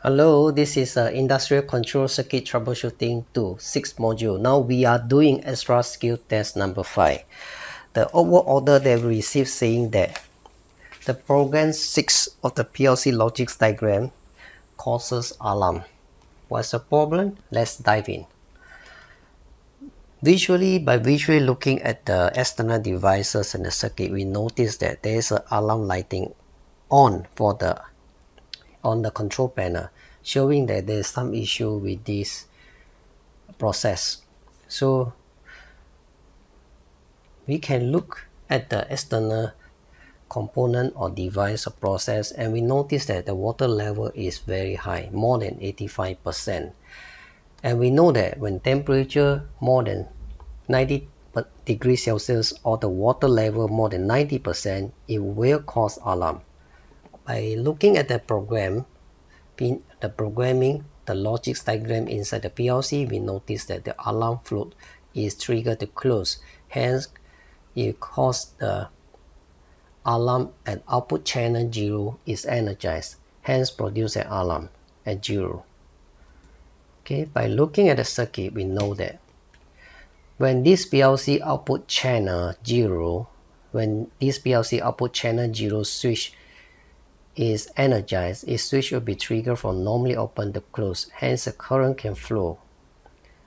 Hello, this is Industrial Control Circuit Troubleshooting 2, 6th module. Now we are doing extra skill test number 5. The overall order that we received saying that the program 6 of the PLC logic diagram causes alarm. What's the problem? Let's dive in. By visually looking at the external devices and the circuit, we notice that there is an alarm lighting on the control panel, showing that there is some issue with this process. So we can look at the external component or device or process, and we notice that the water level is very high, more than 85%. And we know that when temperature more than 90 degrees Celsius or the water level more than 90%, it will cause alarm. By looking at the programming, the logic diagram inside the PLC, we notice that the alarm float is triggered to close. Hence, it causes the alarm at output channel 0 is energized, hence produce an alarm at 0. Okay, by looking at the circuit, we know that when this PLC output channel 0, switch is energized, its switch will be triggered from normally open to close, hence the current can flow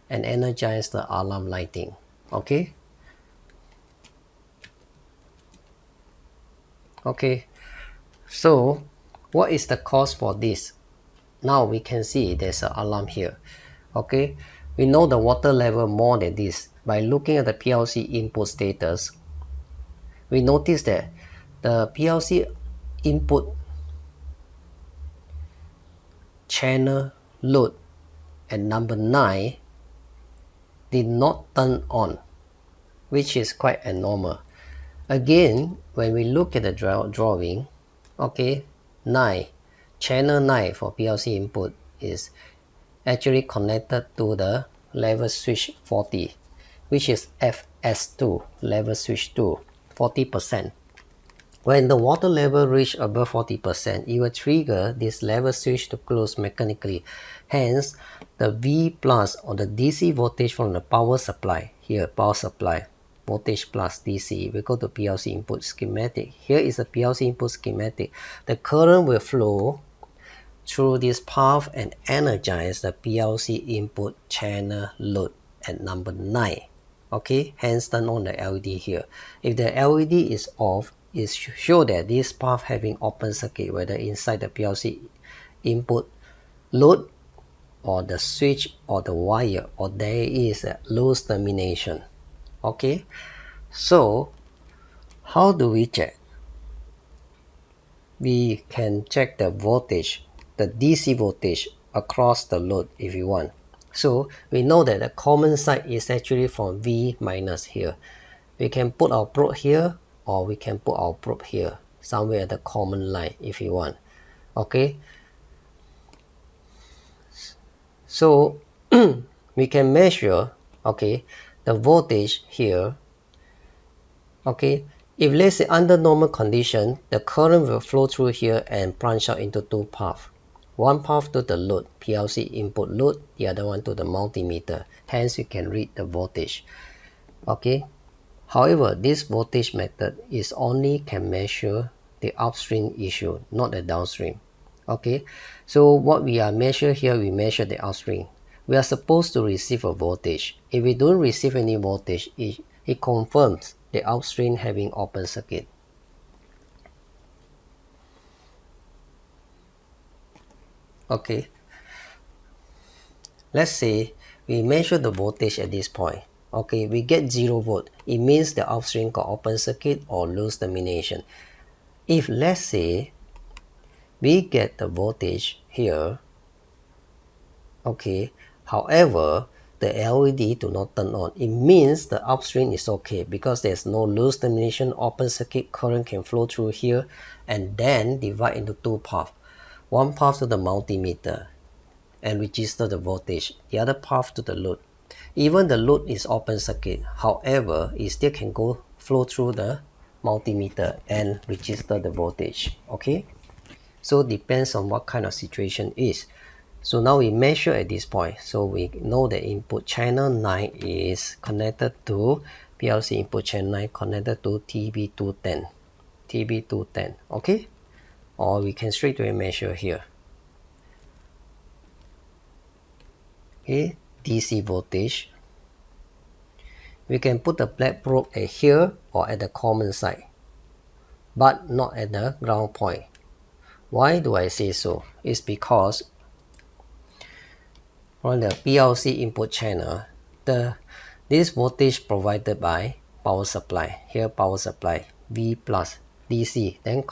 and energize the alarm lighting. Okay, so what is the cause for this? Now we can see there's an alarm here. Okay, we know the water level more than this. By looking at the PLC input status, we notice that the PLC input channel load at number 9 did not turn on, which is quite abnormal. Again, when we look at the drawing, okay, channel 9 for PLC input is actually connected to the level switch 40, which is FS2, level switch 2, 40%. When the water level reach above 40%, it will trigger this level switch to close mechanically. Hence, the V plus or the DC voltage from the power supply, here power supply, voltage plus DC, we go to PLC input schematic. Here is a PLC input schematic. The current will flow through this path and energize the PLC input channel load at number 9. Okay, hence turn on the LED here. If the LED is off, it show that this path having open circuit, whether inside the PLC input load or the switch or the wire, or there is a loose termination. Okay, so how do we check? We can check the voltage, the DC voltage across the load if you want. So we know that the common side is actually from V minus here. We can put our probe here, or we can put our probe here, somewhere at the common line if you want. Okay, so we can measure, okay, the voltage here. Okay, if let's say under normal condition, the current will flow through here and branch out into two paths. One path to the load, PLC input load, the other one to the multimeter. Hence, you can read the voltage. Okay, however, this voltage method is only can measure the upstream issue, not the downstream. Okay, so what we are measure here, we measure the upstream. We are supposed to receive a voltage. If we don't receive any voltage, it confirms the upstream having open circuit. Okay, let's say we measure the voltage at this point. Okay, we get 0 volt. It means the upstream got open circuit or loose termination. If let's say we get the voltage here, okay, however, the LED do not turn on, it means the upstream is okay because there's no loose termination, open circuit, current can flow through here and then divide into two paths. One path to the multimeter and register the voltage, the other path to the load. Even the load is open circuit, however, it still can flow through the multimeter and register the voltage. Okay, So it depends on what kind of situation is. So now we measure at this point. So we know that input channel 9 is connected to PLC input channel 9 connected to TB210. TB210, okay? Or we can straight away measure here. Okay, DC voltage. We can put the black probe at here or at the common side, but not at the ground point. Why do I say so? It's because on the PLC input channel, this voltage provided by power supply. Here power supply V plus DC, then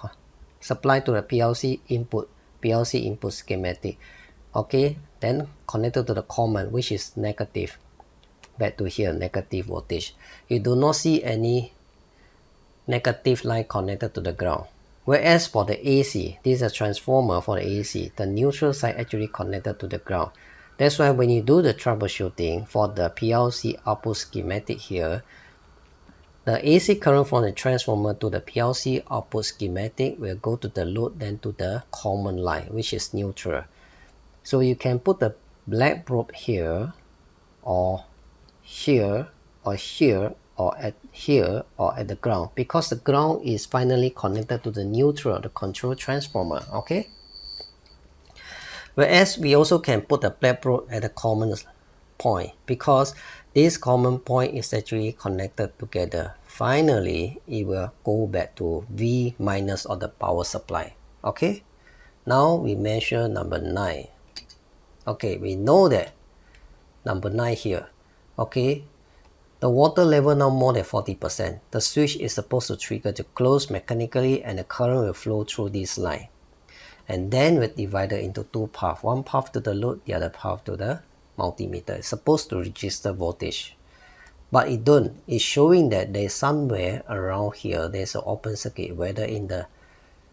supply to the PLC input schematic. Okay, then connected to the common, which is negative. Back to here, negative voltage. You do not see any negative line connected to the ground. Whereas for the AC, this is a transformer for the AC, the neutral side actually connected to the ground. That's why when you do the troubleshooting for the PLC output schematic here, the AC current from the transformer to the PLC output schematic will go to the load, then to the common line, which is neutral. So you can put the black probe here, or here, or here, or at here, or at the ground, because the ground is finally connected to the neutral, the control transformer, okay? Whereas we also can put the black probe at the common point, because this common point is actually connected together. Finally, it will go back to V minus of the power supply, okay? Now we measure number 9. Okay, we know that number 9 here, okay? The water level now more than 40%. The switch is supposed to trigger to close mechanically, and the current will flow through this line. And then we're divided into two paths. One path to the load, the other path to the multimeter. It's supposed to register voltage. But it don't. It's showing that there's somewhere around here, there's an open circuit, whether in the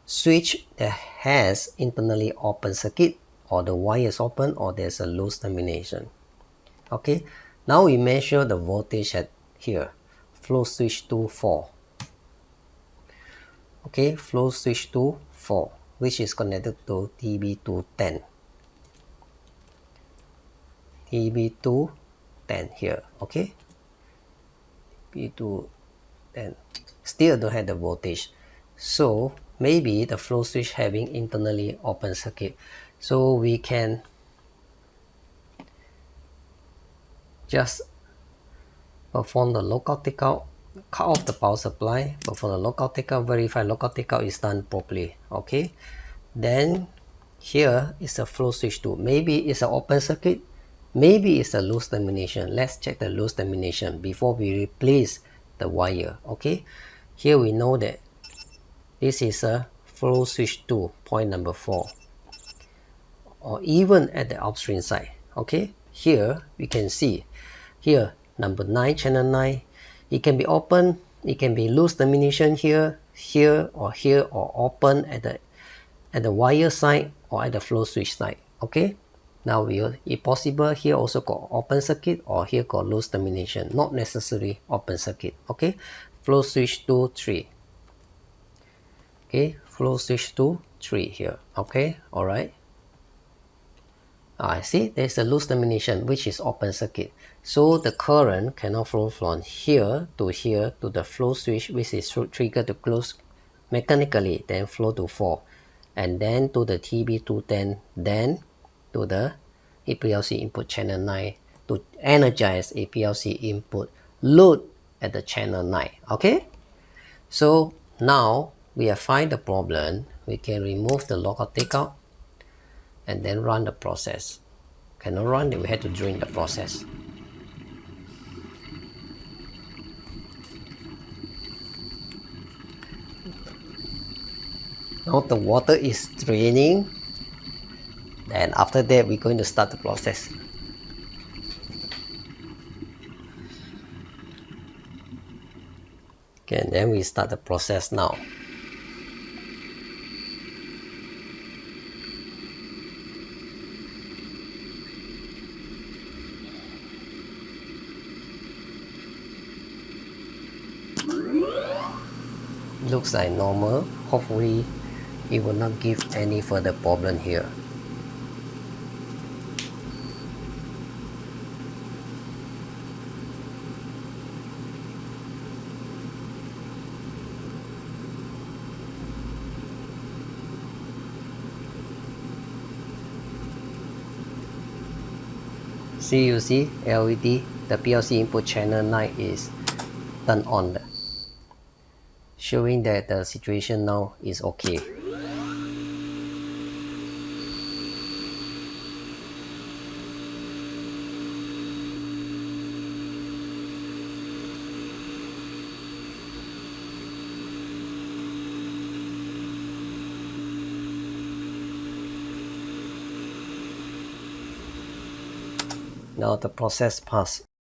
switch that has internally open circuit, or the wire is open, or there's a loose termination. Okay, now we measure the voltage at here. Flow switch to 4. Okay, flow switch to 4, which is connected to TB210. TB210 here, okay? TB210. Still don't have the voltage. So maybe the flow switch having internally open circuit. So we can just perform the lockout takeout, cut off the power supply, perform the lockout takeout, verify lockout takeout is done properly, okay? Then here is a flow switch 2. Maybe it's an open circuit, maybe it's a loose termination. Let's check the loose termination before we replace the wire, okay? Here we know that this is a flow switch 2, point number 4, or even at the upstream side, okay? Here we can see, here number 9, channel 9, it can be open, it can be loose termination here, or open at the wire side or at the flow switch side, okay? Now if possible, here also got open circuit, or here got loose termination, not necessarily open circuit, okay? Flow switch to 3. Okay, flow switch to 3 here, okay? All right. I see there's a loose termination, which is open circuit. So the current cannot flow from here to the flow switch, which is triggered to close mechanically, then flow to 4, and then to the TB210, then to the PLC input channel 9 to energize a PLC input load at the channel 9, okay? So now we have find the problem. We can remove the lockout takeout and then run the process. Cannot run, then we have to drain the process. Now the water is draining, and after that we're going to start the process. Okay, and then we start the process now. Looks like normal. Hopefully it will not give any further problem here. See, you see LED, the PLC input channel 9 is turned on, showing that the situation now is okay. Now the process passed.